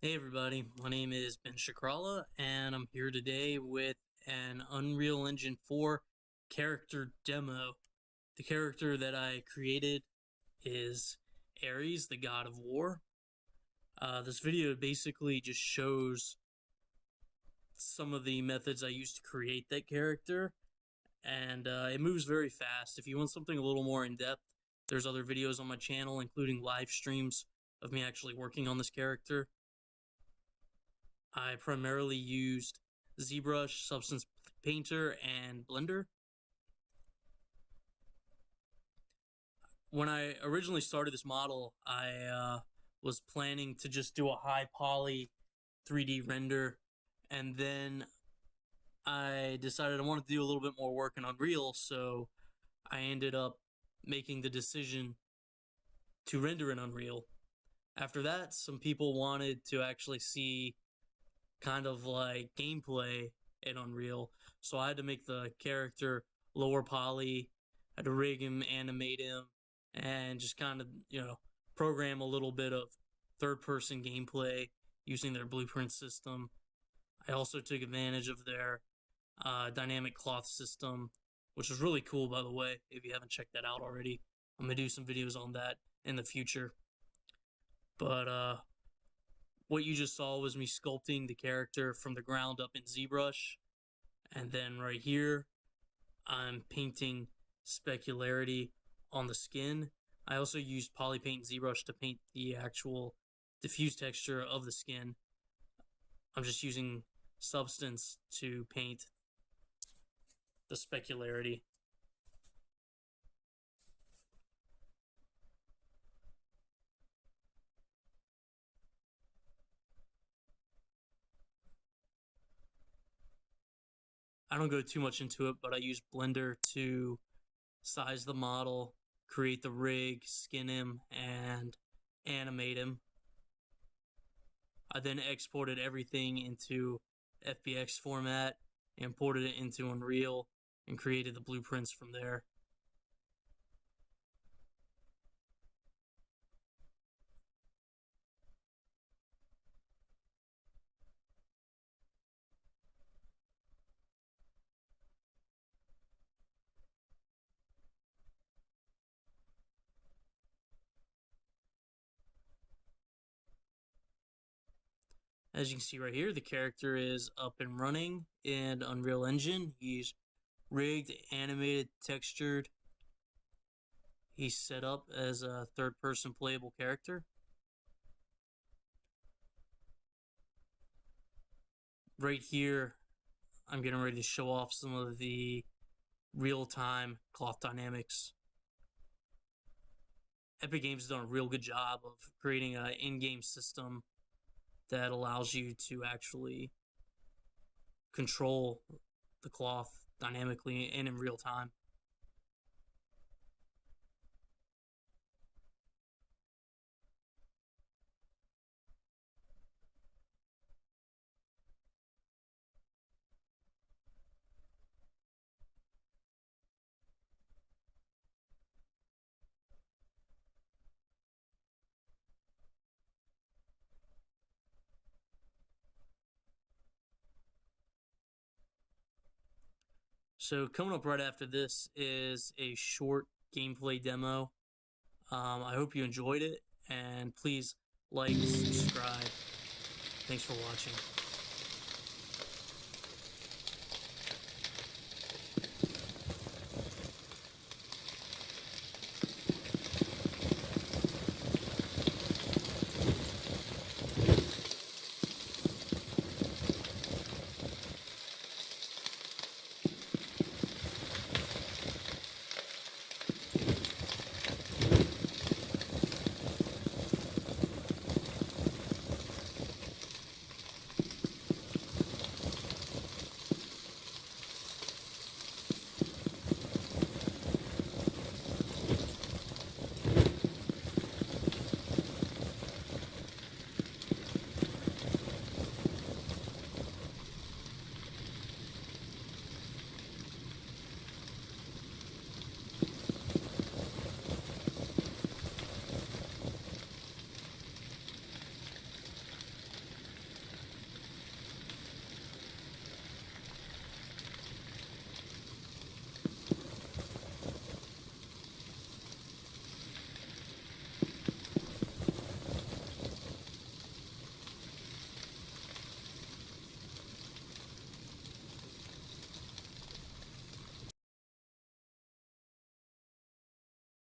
Hey everybody, my name is Ben Shakrala, and I'm here today with an Unreal Engine 4 character demo. The character that I created is Ares, the god of war. This video basically just shows some of the methods I used to create that character, and it moves very fast. If you want something a little more in-depth, there's other videos on my channel, including live streams of me actually working on this character. I primarily used Zbrush, Substance Painter, and Blender. When I originally started this model, I was planning to just do a high poly 3D render, and then I decided I wanted to do a little bit more work in Unreal, so I ended up making the decision to render in Unreal. After that, some people wanted to actually see kind of like gameplay in Unreal, so I had to make the character lower poly, I had to rig him, animate him, and just kind of, program a little bit of third-person gameplay using their blueprint system. I also took advantage of their dynamic cloth system, which was really cool, by the way. If you haven't checked that out already, I'm going to do some videos on that in the future. But what you just saw was me sculpting the character from the ground up in ZBrush. And then right here, I'm painting specularity on the skin. I also used Polypaint ZBrush to paint the actual diffuse texture of the skin. I'm just using Substance to paint the specularity. I don't go too much into it, but I use Blender to size the model, create the rig, skin him, and animate him. I then exported everything into FBX format, imported it into Unreal, and created the blueprints from there. As you can see right here, the character is up and running in Unreal Engine. He's rigged, animated, textured. He's set up as a third-person playable character. Right here, I'm getting ready to show off some of the real-time cloth dynamics. Epic Games has done a real good job of creating an in-game system that allows you to actually control the cloth dynamically and in real time. So coming up right after this is a short gameplay demo. I hope you enjoyed it, and please like, subscribe. Thanks for watching.